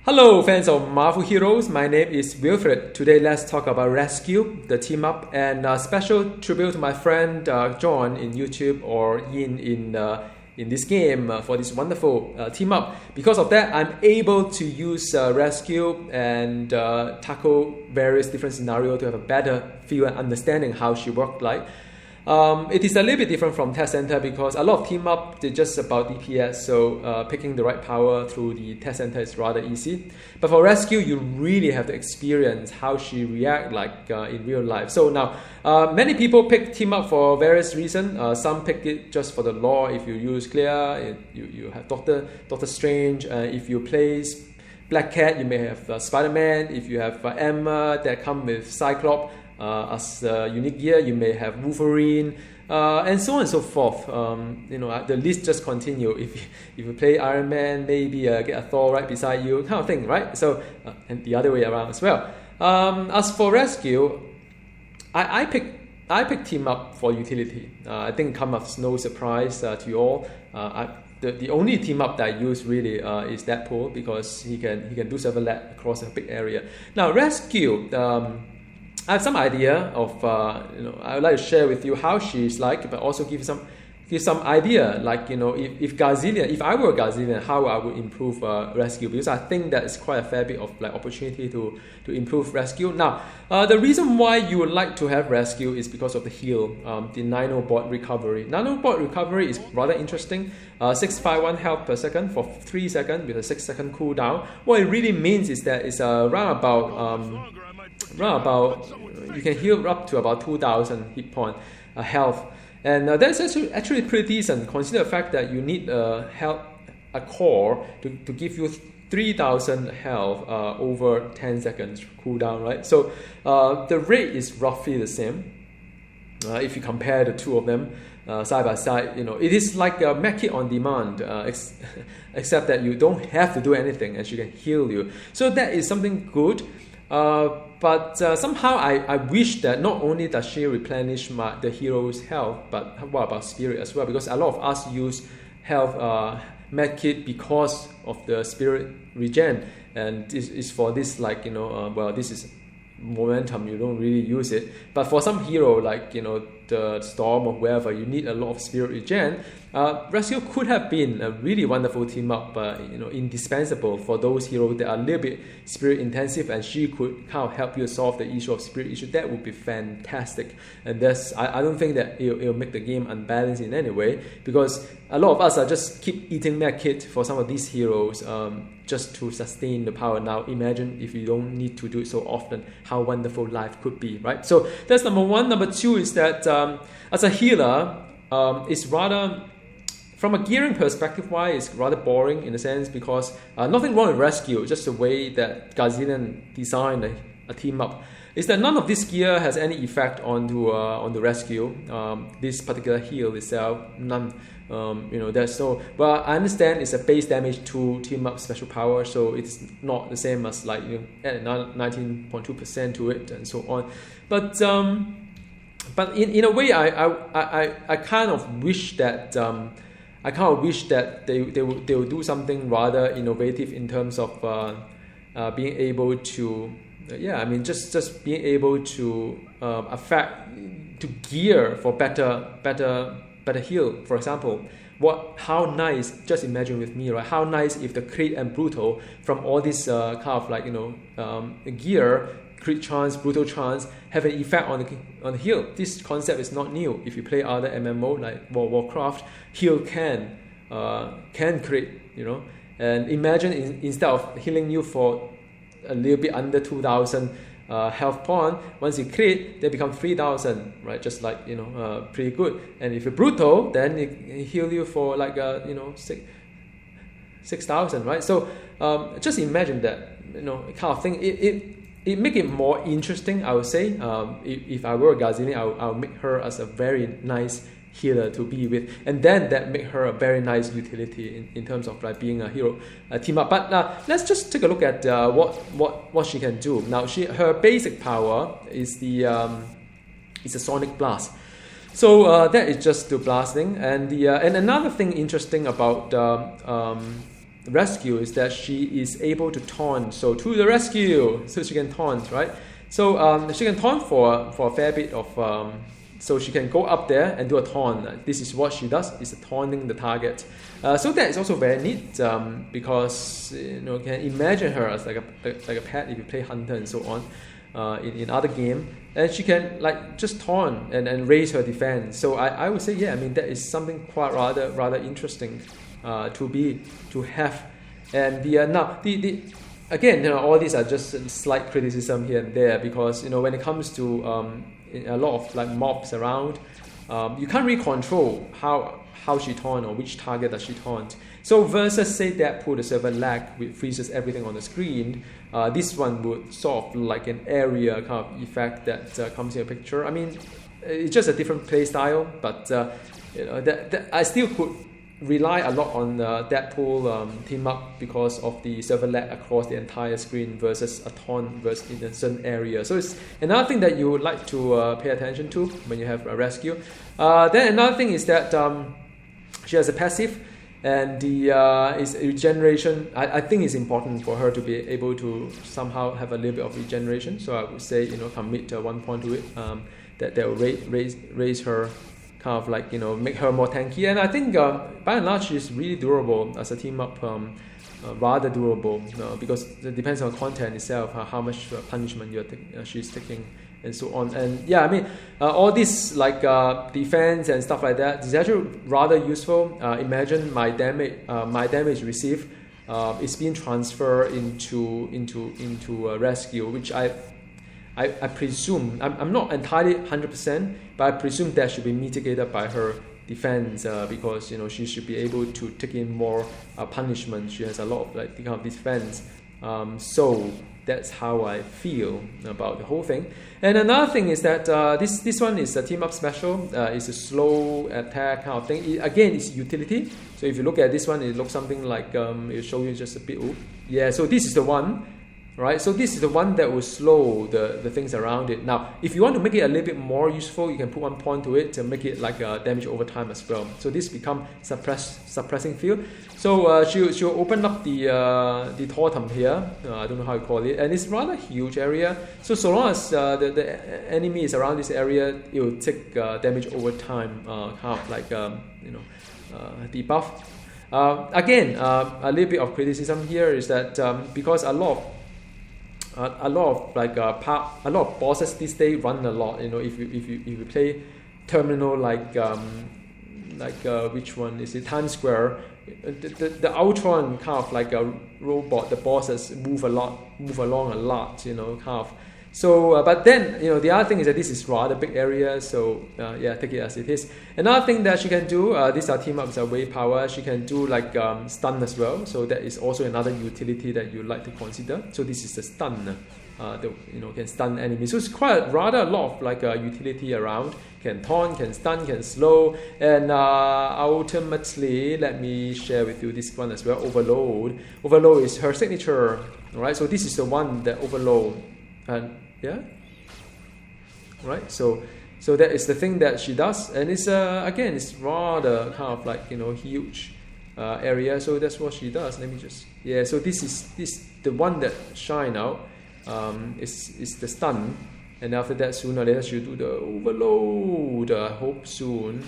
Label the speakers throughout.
Speaker 1: Hello fans of Marvel Heroes, my name is Wilfred. Today let's talk about Rescue, the team up, and a special tribute to my friend John in YouTube or in this game for this wonderful team up. Because of that, I'm able to use Rescue and tackle various different scenarios to have a better feel and understanding how she worked like. It is a little bit different from Test Center because a lot of team up they're just about DPS, so picking the right power through the Test Center is rather easy. But for Rescue, you really have to experience how she react like in real life. So now, many people pick team up for various reasons. Some pick it just for the lore. If you use Clear, you have Doctor Strange. If you play Black Cat, you may have Spider-Man. If you have Emma that come with Cyclops. As unique gear, you may have Wolverine, and so on and so forth. The list just continue. If you play Iron Man, maybe get a Thor right beside you, kind of thing, right? So, and the other way around as well. As for Rescue, I pick team up for utility. I think it comes as no surprise to you all. The only team up that I use really is Deadpool because he can do several laps across a big area. Now Rescue. I have some idea of I would like to share with you how she's like, but also give some idea like if Gazillion, if I were Gazillion, how I would improve Rescue, because I think that is quite a fair bit of like opportunity to improve Rescue. Now the reason why you would like to have Rescue is because of the heal, the nanobot recovery. Nanobot recovery is rather interesting. 651 health per second for 3 seconds with a 6-second cooldown. What it really means is that it's around about you can heal up to about 2,000 hit point health, and that's actually pretty decent. Consider the fact that you need a core to give you 3,000 health over 10 seconds cooldown, right? So the rate is roughly the same if you compare the two of them side by side. It is like a medkit on demand, except that you don't have to do anything and she can heal you. So that is something good. But somehow I wish that not only does she replenish the hero's health, but what about spirit as well? Because a lot of us use health medkit because of the spirit regen, and this is for this this is momentum, you don't really use it. But for some hero like the Storm or wherever, you need a lot of spirit regen. Rescue could have been a really wonderful team up, indispensable for those heroes that are a little bit spirit intensive, and she could kind of help you solve the issue of spirit issue. That would be fantastic, and I don't think that it'll make the game unbalanced in any way, because a lot of us are just keep eating medkit for some of these heroes just to sustain the power. Now imagine if you don't need to do it so often, how wonderful life could be, right? So that's number one. Number two is that as a healer, it's rather, from a gearing perspective wise, it's rather boring in a sense, because nothing wrong with Rescue, just the way that Gazillion designed a team up is that none of this gear has any effect on the Rescue. This particular heal itself, none. There's no. But I understand it's a base damage to team up special power, so it's not the same as like add 19.2% to it and so on. But in a way, I kind of wish that they would do something rather innovative in terms of being able to just being able to affect to gear for better heal. For example, how nice, just imagine with me, right? How nice if the crit and brutal from all this kind of gear, crit chance, brutal chance, have an effect on the heal. This concept is not new. If you play other MMO like Warcraft, heal can crit, and imagine instead of healing you for a little bit under 2,000 health point, once you crit, they become 3,000, right? Just like pretty good. And if you're brutal, then it heal you for like 6,000, right? So just imagine that kind of thing. It make it more interesting, I would say. If I were Gazillion, I'll make her as a very nice healer to be with, and then that make her a very nice utility in terms of like being a hero team up. But let's just take a look at what she can do. Now her basic power is a sonic blast. So that is just to blasting, and another thing interesting about rescue is that she is able to taunt. So to the rescue, so she can taunt, right? So she can taunt for a fair bit of. So she can go up there and do a taunt. This is what she does: is taunting the target. So that is also very neat because you can imagine her as like a pet if you play hunter and so on in other game, and she can like just taunt and raise her defense. So I would say that is something quite rather interesting to have. And the again all these are just slight criticism here and there because when it comes to a lot of like mobs around, you can't really control how she taunt or which target does she taunt. So versus say Deadpool, the server lag, which freezes everything on the screen, this one would sort of like an area kind of effect that comes in a picture. I mean, it's just a different play style, but that I still could rely a lot on Deadpool team up because of the server lag across the entire screen versus a taunt versus in a certain area. So it's another thing that you would like to pay attention to when you have a rescue. Then another thing is that she has a passive, and the is regeneration. I think it's important for her to be able to somehow have a little bit of regeneration. So I would say commit 1 point to it. That will raise her, kind of like make her more tanky. And I think by and large she's really durable as a team up, rather durable because it depends on content itself, how much punishment she's taking and so on. And all this like defense and stuff like that is actually rather useful. Imagine my damage received is being transferred into a rescue, which I presume, I'm not entirely 100%, but I presume that should be mitigated by her defense because she should be able to take in more punishment. She has a lot of like kind of defense. So that's how I feel about the whole thing. And another thing is that this one is a team up special. It's a slow attack kind of thing. Again, it's utility. So if you look at this one, it looks something like it'll show you just a bit. Yeah. So this is the one. Right, so this is the one that will slow the things around it. Now, if you want to make it a little bit more useful, you can put 1 point to it to make it like damage over time as well. So this become suppressing field. So she'll open up the totem here. I don't know how you call it, and it's rather huge area. So long as the enemy is around this area, it will take damage over time, kind of like debuff. Again, a little bit of criticism here is that because a lot of bosses these days run a lot. If you play Terminal like which one is it? Times Square. The Ultron kind of like a robot. The bosses move along a lot. Kind of. So, but then the other thing is that this is rather big area. So take it as it is. Another thing that she can do. These are team ups, wave power. She can do like stun as well. So that is also another utility that you like to consider. So this is the stun. That can stun enemies. So it's quite rather a lot of like utility around. Can taunt, can stun, can slow, and ultimately, let me share with you this one as well. Overload. Overload is her signature. All right. So this is the one that overload. And right, so that is the thing that she does, and it's again it's rather kind of like huge area. So that's what she does. Let me just so this is the one that shine out. Is the stun, and after that sooner or later she'll do the overload. I hope soon.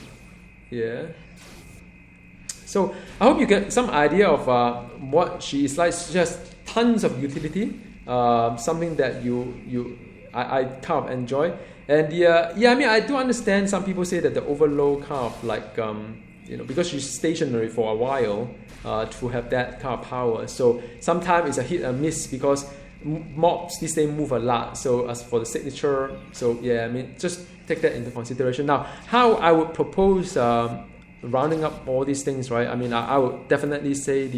Speaker 1: So I hope you get some idea of what she is like. She has tons of utility. Something that I kind of enjoy, and I do understand some people say that the overload kind of like because she's stationary for a while to have that kind of power. So sometimes it's a hit and miss because mobs these days move a lot. So as for the signature, just take that into consideration. Now, how I would propose rounding up all these things, right? I would definitely say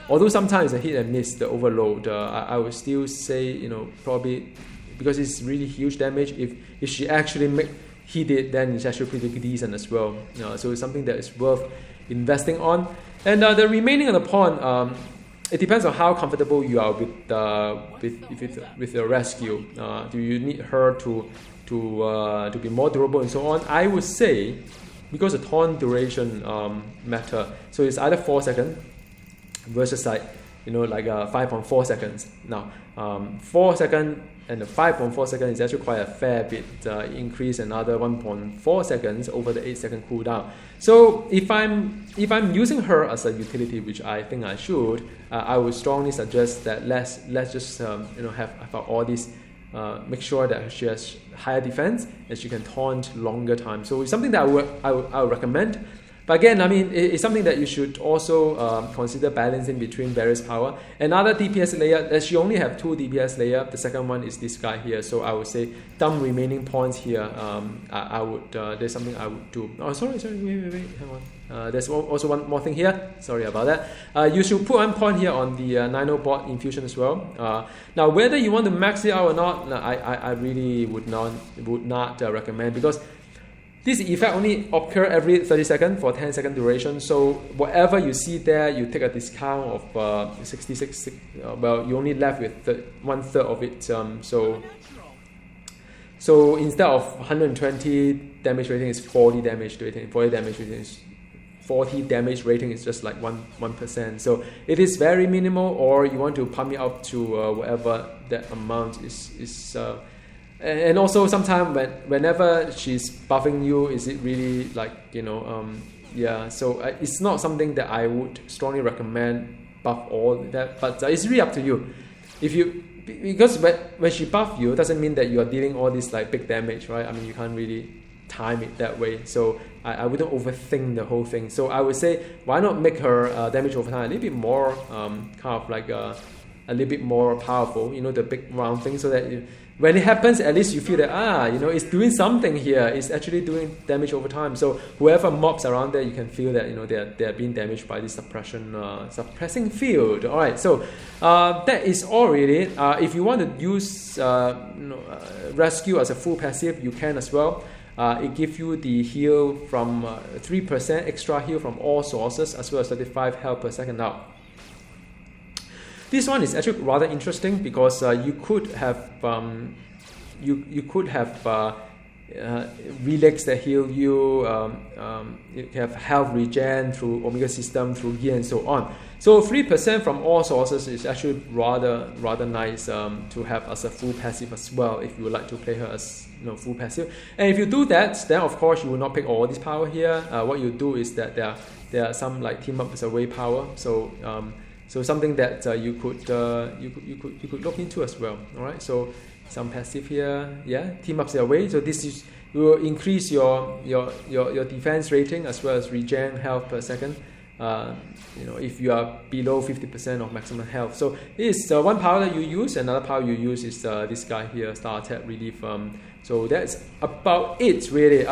Speaker 1: although sometimes a hit and miss, the overload, I would still say, probably because it's really huge damage. If she actually hit it, then it's actually pretty decent as well. So it's something that is worth investing on. And the remaining of the pawn, it depends on how comfortable you are with the rescue. Do you need her to be more durable and so on? I would say, because the taunt duration matter, so it's either 4 seconds, versus like 5.4 seconds. Now 4 seconds and the 5.4 seconds is actually quite a fair bit increase, another 1.4 seconds over the 8-second cooldown. So if I'm using her as a utility, which I think I should, I would strongly suggest that let's just have all these. Make sure that she has higher defense and she can taunt longer time. So it's something that I would recommend. But again, I mean, it's something that you should also consider balancing between various power. Another DPS layer, she only have 2 DPS layer. The second one is this guy here. So I would say dump remaining points here. I would there's something I would do. Oh, sorry, wait, hang on. There's also one more thing here. Sorry about that. You should put 1 point here on the Nino bot infusion as well. Now, whether you want to max it out or not, I really would not recommend, because this effect only occur every 30 seconds for 10-second duration. So whatever you see there, you take a discount of 66. Well, you only left with 1/3 of it. So instead of 120 damage rating, is 40 damage rating. 40 damage rating is just like 1%. So it is very minimal. Or you want to pump it up to whatever that amount is. And also sometimes whenever she's buffing you, is it really like, so it's not something that I would strongly recommend buff all that, but it's really up to you. Because when she buff you, doesn't mean that you are dealing all this like big damage, right? I mean, you can't really time it that way. So I wouldn't overthink the whole thing. So I would say, why not make her damage over time a little bit more kind of like a little bit more powerful, the big round thing, so that when it happens, at least you feel that, it's doing something here. It's actually doing damage over time. So whoever mobs around there, you can feel that they're being damaged by this suppressing field. All right, so that is all really. If you want to use rescue as a full passive, you can as well. It gives you the heal from 3% extra heal from all sources, as well as 35 health per second. Now, this one is actually rather interesting, because you could have relics that heal you. You have health regen through Omega system, through gear, and so on. So 3% from all sources is actually rather nice to have as a full passive as well, if you would like to play her as full passive. And if you do that, then of course you will not pick all this power here. What you do is that there are some like team up as a way power. So something that you could look into as well. All right. So some passive here, team ups their way. So this will increase your defense rating as well as regen health per second. If you are below 50% of maximum health. So this is one power that you use. Another power you use is this guy here, Star Attack Relief. So that's about it really.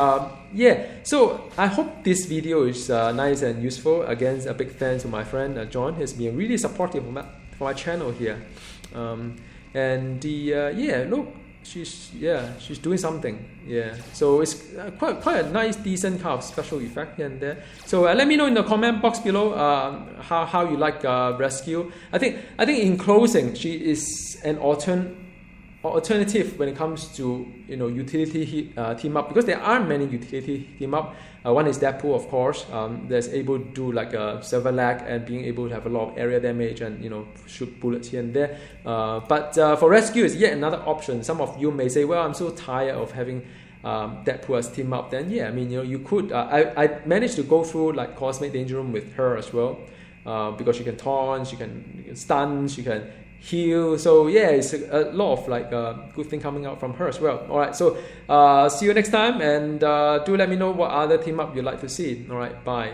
Speaker 1: So I hope this video is nice and useful. Again, a big thanks to my friend John. He's been really supportive for my channel here. Look, she's doing something. So it's quite a nice, decent kind of special effect here and there. So let me know in the comment box below how you like rescue. I think in closing, she is an alternative when it comes to utility team up, because there aren't many utility team up. One is Deadpool, of course, that's able to do like a server lag and being able to have a lot of area damage and shoot bullets here and there. But for rescue is yet another option. Some of you may say, well, I'm so tired of having Deadpool as team up. Then you could. I managed to go through like Cosmic Danger Room with her as well, because she can taunt, she can stun, she can heal. So it's a lot of like good thing coming out from her as well. All right, so see you next time, and do let me know what other team up you'd like to see. All right, bye.